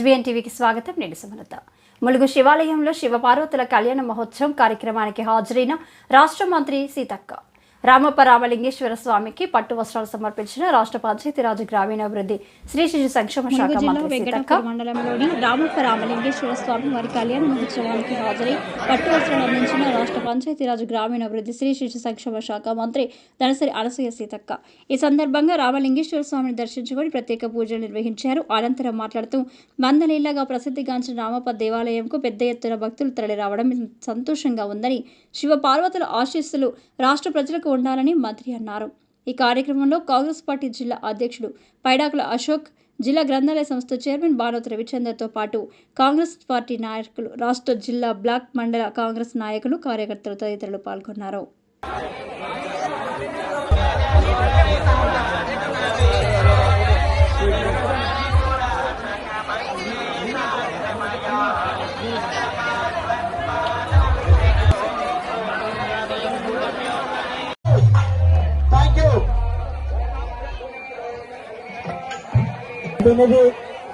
SBN టీవీకి స్వాగతం. నేను సుమలత. ములుగు శివాలయంలో శివపార్వతుల కళ్యాణ మహోత్సవం కార్యక్రమానికి హాజరైన రాష్ట్ర మంత్రి సీతక్క రామప్ప రామలింగేశ్వర స్వామికి పట్టు వస్త్రాలు సమర్పించిన రాష్ట్ర పంచాయతీరాజ్ గ్రామీణాభివృద్ధి శ్రీ శిశు సంక్షేమ శాఖ మంత్రి సీతక్క మండలంలోని రామప్ప రామలింగేశ్వర స్వామి వారి కళ్యాణ మహోత్సవానికి హాజరై పట్టు వస్త్రాలు అందించిన రాష్ట్ర పంచాయతీరాజ్ గ్రామీణాభివృద్ధి శ్రీ శిశు సంక్షేమ శాఖ మంత్రి ధనసరి అనసూయ సీతక్క ఈ సందర్భంగా రామలింగేశ్వర స్వామిని దర్శించుకొని ప్రత్యేక పూజలు నిర్వహించారు. అనంతరం మాట్లాడుతూ వందలేళ్లగా ప్రసిద్ధిగాంచిన రామప్ప దేవాలయంకు పెద్ద ఎత్తున భక్తులు తరలి రావడం సంతోషంగా ఉందని, శివ పార్వతుల ఆశీస్సులు రాష్ట్ర ప్రజలకు ఉండాలని మంత్రి అన్నారు. ఈ కార్యక్రమంలో కాంగ్రెస్ పార్టీ జిల్లా అధ్యక్షుడు పైడాకుల అశోక్, జిల్లా గ్రంథాలయ సంస్థ చైర్మన్ బానోతు రవిచంద్రతో పాటు కాంగ్రెస్ పార్టీ నాయకులు, రాష్ట్ర జిల్లా బ్లాక్ మండల కాంగ్రెస్ నాయకులు, కార్యకర్తలు తదితరులు పాల్గొన్నారు.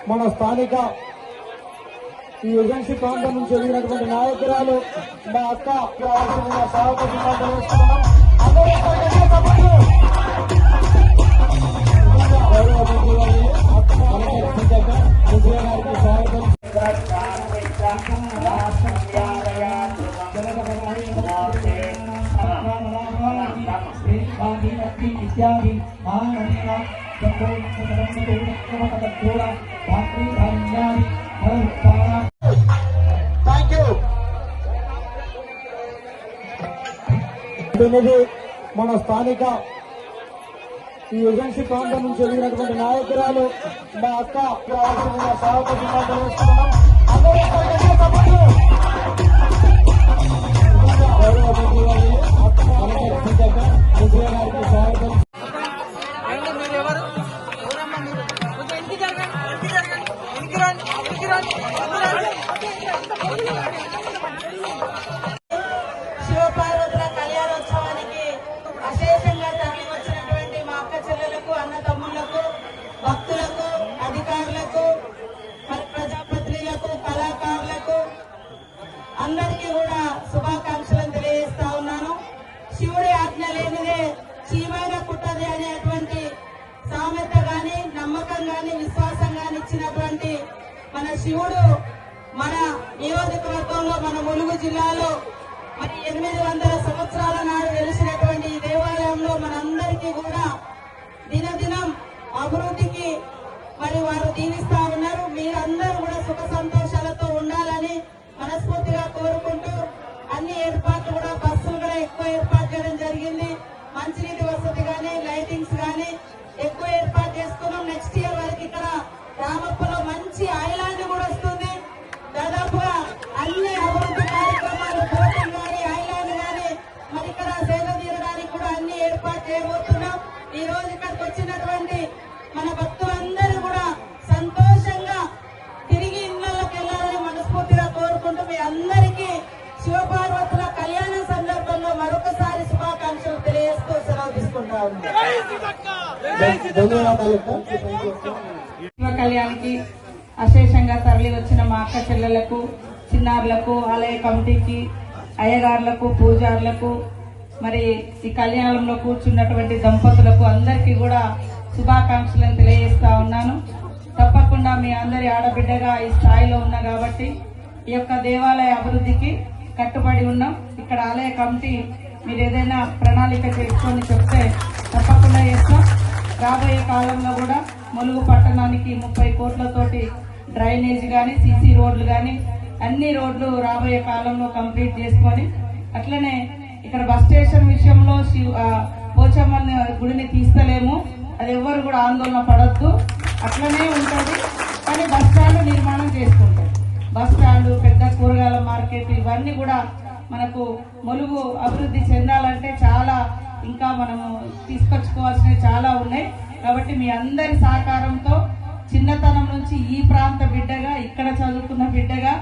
మన స్థానిక ఈ ఏజెన్సీ ప్రాంతం నుంచి ఎదిగినటువంటి నాయకురాలు మా అక్క ఇత్యాది మన స్థానిక ఈ ఏజెన్సీ ప్రాంతం నుంచి ఎదిగినటువంటి నాయకురాలు మా అక్క శివపార్వతుల కళ్యాణోత్సవానికి అశేషంగా తరలి వచ్చినటువంటి మా అక్క చెల్లెలకు, అన్న తమ్ముళ్లకు, భక్తులకు, అధికారులకు, ప్రజాప్రతినిధులకు, కళాకారులకు అందరికీ కూడా శుభాకాంక్షలను తెలియజేస్తా ఉన్నాను. శివుడి ఆజ్ఞ లేనిదే చీమైన కుట్టది అనేటువంటి సామెత గాని, నమ్మకం గాని, విశ్వాసం గాని ఇచ్చినటువంటి మన శివుడు మన నియోజకవర్గంలో, మన ములుగు జిల్లాలో మరి 800 సంవత్సరాల నాడు వెలిసినటువంటి ఈ దేవాలయంలో మనందరికీ కూడా దినదినం అభివృద్ధికి మరి వారు దీవిస్తా ఉన్నారు. మీరందరూ కూడా సుఖ సంతోషాలతో ఉండాలని మనస్ఫూర్తిగా కోరుకుంటూ అన్ని ఏర్పాట్లు కూడా బస్సులు కూడా ఎక్కువ ఏర్పాటు చేయడం జరిగింది. మంచినీటి వసతి గానీ, లైటింగ్స్ గానీ ఎక్కువ ఏర్పాటు చేసుకున్నాం. నెక్స్ట్ ఇయర్ వరకు ఇక్కడ రామప్పలో మంచి ఐలాండ్ కూడా వస్తుంది. దాదాపుగా అన్ని అభివృద్ధి కార్యక్రమాలు, బోటింగ్ గానీ, ఐలాండ్ గానీ మరి ఇక్కడ సేద తీరడానికి కూడా అన్ని ఏర్పాటు చేయబోతున్నాం. ఈ రోజు ఇక్కడికి వచ్చినటువంటి మన భక్తులందరూ కూడా సంతోషంగా తిరిగి ఇళ్లలోకి వెళ్లాలని మనస్ఫూర్తిగా కోరుకుంటూ మీ అందరికీ శివపార్వతుల కళ్యాణం సందర్భంగా మరొకసారి శుభాకాంక్షలు తెలియజేస్తూ సెలవు తీసుకుంటా ఉన్నాం. శివ కళ్యాణానికి అశేషంగా తరలి వచ్చిన మా అక్క చెల్లెలకు, చిన్నారులకు, ఆలయ కమిటీకి, అయ్యగారులకు, పూజారులకు, మరి ఈ కళ్యాణంలో కూర్చున్నటువంటి దంపతులకు అందరికీ కూడా శుభాకాంక్షలను తెలియజేస్తా ఉన్నాను. తప్పకుండా మీ అందరి ఆడబిడ్డగా ఈ స్థాయిలో ఉన్నా కాబట్టి ఈ యొక్క దేవాలయ అభివృద్ధికి కట్టుబడి ఉన్నాం. ఇక్కడ ఆలయ కమిటీ మీరు ఏదైనా ప్రణాళిక చేసుకొని చెప్తే తప్పకుండా చేస్తాం. రాబోయే కాలంలో కూడా ములుగు పట్టణానికి 30 కోట్లతోటి డ్రైనేజ్ గానీ, సీసీ రోడ్లు గానీ అన్ని రోడ్లు రాబోయే కాలంలో కంప్లీట్ చేసుకొని, అట్లనే ఇక్కడ బస్ స్టేషన్ విషయంలో పోచమ్మ గుడిని తీస్తలేము, అది ఎవ్వరు కూడా ఆందోళన పడొద్దు, అట్లనే ఉంటుంది. కానీ బస్ స్టాండ్ నిర్మాణం చేసుకుంటాం. బస్ స్టాండ్, పెద్ద కూరగాయల మార్కెట్ ఇవన్నీ కూడా మనకు ములుగు అభివృద్ధి చెందాలంటే చాలా ఇంకా మనము తీసుకొచ్చుకోవాల్సినవి చాలా ఉన్నాయి. కాబట్టి మీ అందరి సహకారంతో చిన్నతనం నుంచి ఈ ప్రాంత బిడ్డగా, ఇక్కడ చదువుకున్న బిడ్డగా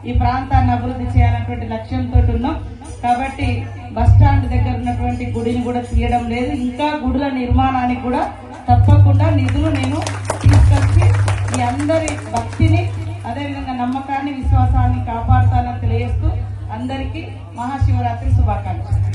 ఈ ప్రాంతాన్ని అభివృద్ధి చేయాలన్నటువంటి లక్ష్యంతో ఉన్నాం. కాబట్టి బస్టాండ్ దగ్గర ఉన్నటువంటి గుడిని కూడా తీయడం లేదు. ఇంకా గుడుల నిర్మాణానికి కూడా తప్పకుండా నిధులు నేను తీసుకొచ్చి మీ అందరి భక్తిని అదేవిధంగా నమ్మకాన్ని విశ్వాసాన్ని కాపాడుతానని తెలియజేస్తూ అందరికీ మహాశివరాత్రి శుభాకాంక్షలు.